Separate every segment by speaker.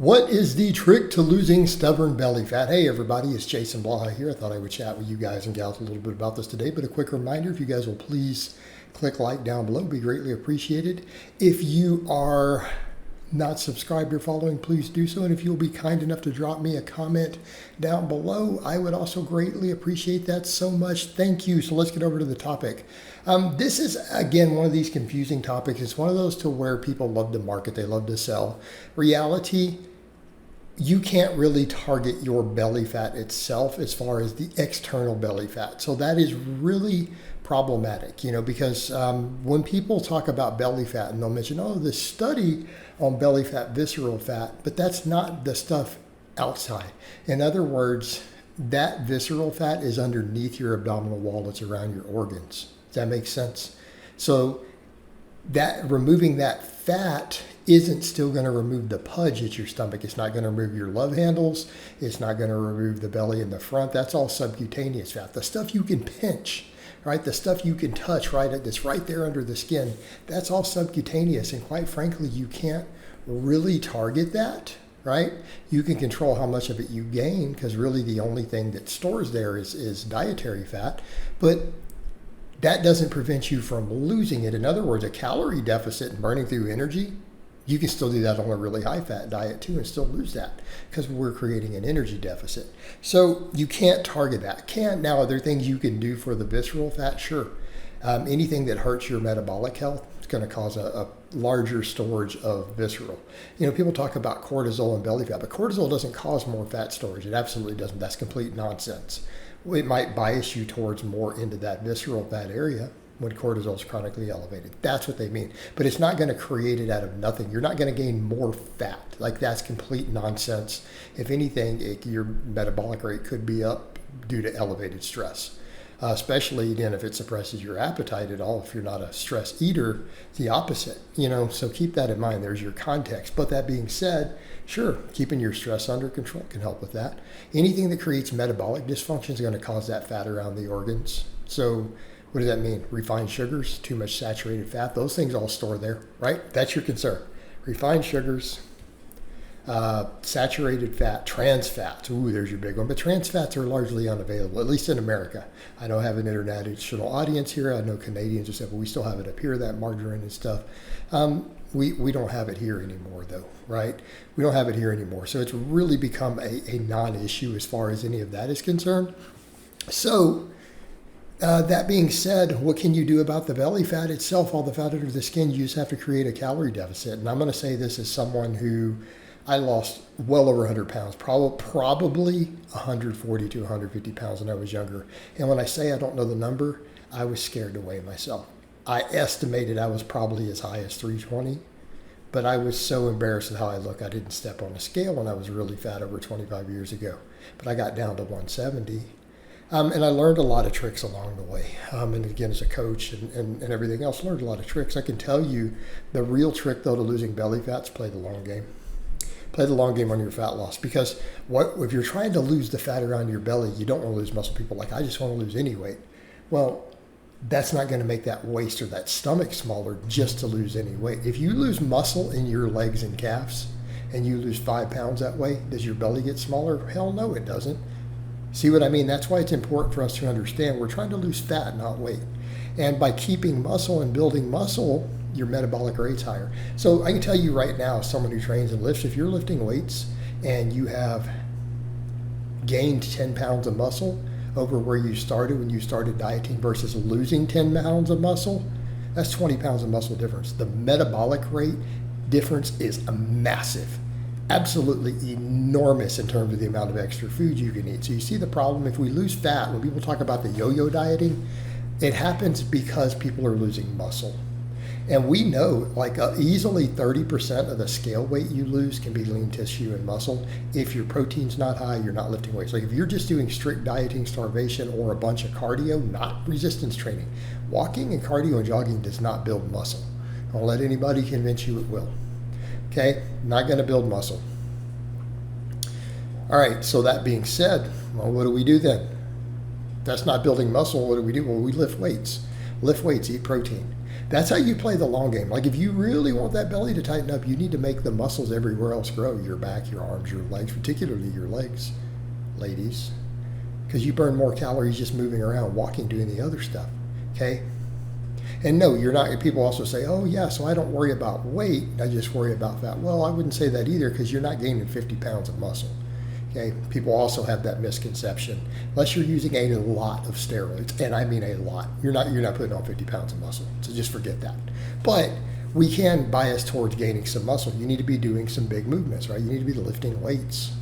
Speaker 1: What is the trick to losing stubborn belly fat? Hey everybody, it's Jason Blaha here. I thought I would chat with you guys and gals a little bit about this today, but a quick reminder, if you guys will please click like down below, it'd be greatly appreciated. If you are not subscribed or following, please do so. And if you'll be kind enough to drop me a comment down below, I would also greatly appreciate that so much. Thank you. So let's get over to the topic. This is, again, one of these confusing topics. It's one of those to where people love to market, they love to sell. Reality, you can't really target your belly fat itself as far as the external belly fat. So that is really problematic, because when people talk about belly fat and they'll mention, oh, this study on belly fat, visceral fat, but that's not the stuff outside. In other words, that visceral fat is underneath your abdominal wall. It's around your organs. Does that make sense? So that removing that fat isn't still going to remove the pudge at your stomach. It's not going to remove your love handles. It's not going to remove the belly in the front. That's all subcutaneous fat. The stuff you can pinch, right? The stuff you can touch, right? That's right there under the skin. That's all subcutaneous. And quite frankly, you can't really target that, right? You can control how much of it you gain because really the only thing that stores there is dietary fat. But that doesn't prevent you from losing it. In other words, a calorie deficit and burning through energy, you can still do that on a really high fat diet too and still lose that because we're creating an energy deficit. So you can't target that. Now, are there things you can do for the visceral fat? Sure. Anything that hurts your metabolic health is going to cause a larger storage of visceral. People talk about cortisol and belly fat, but cortisol doesn't cause more fat storage. It absolutely doesn't. That's complete nonsense. It might bias you towards more into that visceral fat area when cortisol is chronically elevated. That's what they mean. But it's not going to create it out of nothing. You're not going to gain more fat. Like, that's complete nonsense. If anything, your metabolic rate could be up due to elevated stress. Especially, again, if it suppresses your appetite at all. If you're not a stress eater, it's the opposite. So keep that in mind. There's your context. But that being said, sure, keeping your stress under control can help with that. Anything that creates metabolic dysfunction is going to cause that fat around the organs. So what does that mean? Refined sugars, too much saturated fat, those things all store there, right? That's your concern. Refined sugars, saturated fat, trans fats. Ooh, there's your big one. But trans fats are largely unavailable, at least in America. I don't have an international audience here. I know Canadians or stuff, but we still have it up here, that margarine and stuff. We don't have it here anymore, though, right? We don't have it here anymore. So it's really become a non-issue as far as any of that is concerned. So that being said, what can you do about the belly fat itself? All the fat under the skin, you just have to create a calorie deficit. And I'm going to say this as someone who I lost well over 100 pounds, probably 140 to 150 pounds when I was younger. And when I say I don't know the number, I was scared to weigh myself. I estimated I was probably as high as 320, but I was so embarrassed at how I look. I didn't step on a scale when I was really fat over 25 years ago, but I got down to 170. And I learned a lot of tricks along the way. And again, as a coach and everything else, learned a lot of tricks. I can tell you the real trick, though, to losing belly fat is play the long game. Play the long game on your fat loss. Because if you're trying to lose the fat around your belly, you don't want to lose muscle. People like, I just want to lose any weight. Well, that's not going to make that waist or that stomach smaller just to lose any weight. If you lose muscle in your legs and calves and you lose 5 pounds that way, does your belly get smaller? Hell no, it doesn't. See what I mean? That's why it's important for us to understand we're trying to lose fat, not weight. And by keeping muscle and building muscle, your metabolic rate's higher. So I can tell you right now, someone who trains and lifts, if you're lifting weights and you have gained 10 pounds of muscle over where you started when you started dieting versus losing 10 pounds of muscle, that's 20 pounds of muscle difference. The metabolic rate difference is massive. Absolutely enormous in terms of the amount of extra food you can eat. So you see the problem, if we lose fat, when people talk about the yo-yo dieting, it happens because people are losing muscle. And we know easily 30% of the scale weight you lose can be lean tissue and muscle. If your protein's not high, you're not lifting weights. Like if you're just doing strict dieting, starvation, or a bunch of cardio, not resistance training, walking and cardio and jogging does not build muscle. Don't let anybody convince you it will. Okay, not going to build muscle. All right, so that being said, well, what do we do then? That's not building muscle. What do? Well, we lift weights. Lift weights, eat protein. That's how you play the long game. Like if you really want that belly to tighten up, you need to make the muscles everywhere else grow. Your back, your arms, your legs, particularly your legs, ladies. Because you burn more calories just moving around, walking, doing the other stuff. Okay? And no, you're not. People also say, oh yeah, so I don't worry about weight, I just worry about fat. Well, I wouldn't say that either, because you're not gaining 50 pounds of muscle. Okay, people also have that misconception. Unless you're using a lot of steroids, and I mean a lot, you're not putting on 50 pounds of muscle. So just forget that. But we can bias towards gaining some muscle. You need to be doing some big movements, right? You need to be lifting weights.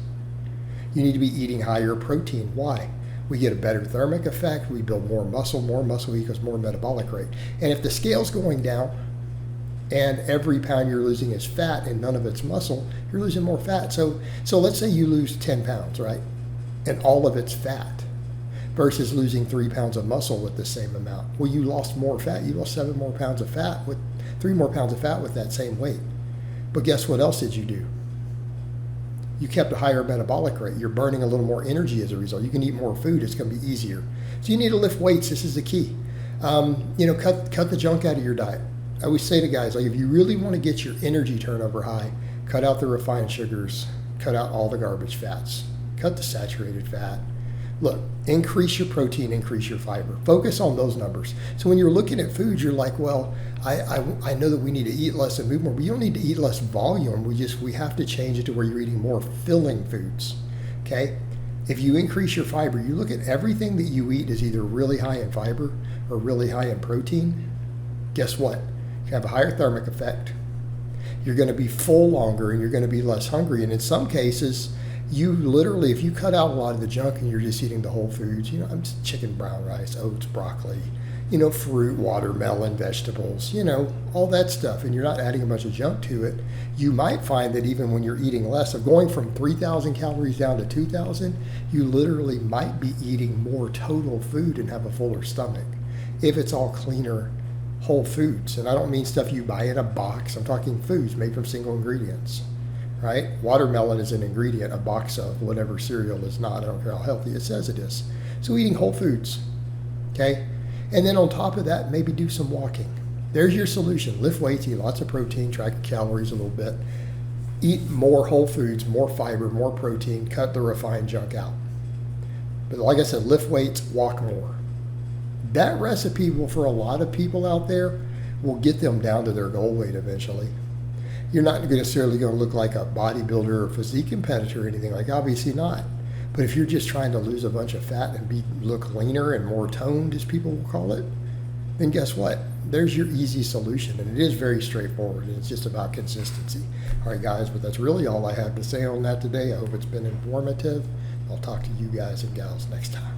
Speaker 1: You need to be eating higher protein. Why? We get a better thermic effect. We build more muscle equals more metabolic rate. And if the scale's going down, and every pound you're losing is fat and none of it's muscle, you're losing more fat. So let's say you lose 10 pounds, right? And all of it's fat versus losing 3 pounds of muscle with the same amount. Well, you lost more fat. You lost 7 more pounds of fat with 3 more pounds of fat with that same weight. But guess what else did you do? You kept a higher metabolic rate. You're burning a little more energy as a result. You can eat more food. It's going to be easier. So you need to lift weights. This is the key. Cut the junk out of your diet. I always say to guys, like, if you really want to get your energy turnover high, cut out the refined sugars, cut out all the garbage fats, cut the saturated fat. Look, increase your protein, increase your fiber. Focus on those numbers. So when you're looking at foods, you're like, well, I know that we need to eat less and move more, but you don't need to eat less volume. We have to change it to where you're eating more filling foods, okay? If you increase your fiber, you look at everything that you eat is either really high in fiber or really high in protein. Guess what? You have a higher thermic effect. You're going to be full longer and you're going to be less hungry. And in some cases, you literally, if you cut out a lot of the junk and you're just eating the whole foods, chicken, brown rice, oats, broccoli, fruit, watermelon, vegetables, all that stuff, and you're not adding a bunch of junk to it, you might find that even when you're eating less, of going from 3,000 calories down to 2,000, you literally might be eating more total food and have a fuller stomach if it's all cleaner whole foods. And I don't mean stuff you buy in a box. I'm talking foods made from single ingredients, right? Watermelon is an ingredient. A box of whatever cereal is not. I don't care how healthy it says it is. So eating whole foods, okay? And then on top of that, maybe do some walking. There's your solution. Lift weights, eat lots of protein, track your calories a little bit. Eat more whole foods, more fiber, more protein, cut the refined junk out. But like I said, lift weights, walk more. That recipe will, for a lot of people out there, will get them down to their goal weight eventually. You're not necessarily going to look like a bodybuilder or physique competitor or anything like that, obviously not. But if you're just trying to lose a bunch of fat and look leaner and more toned, as people will call it, then guess what? There's your easy solution, and it is very straightforward, and it's just about consistency. All right, guys, but that's really all I have to say on that today. I hope it's been informative. I'll talk to you guys and gals next time.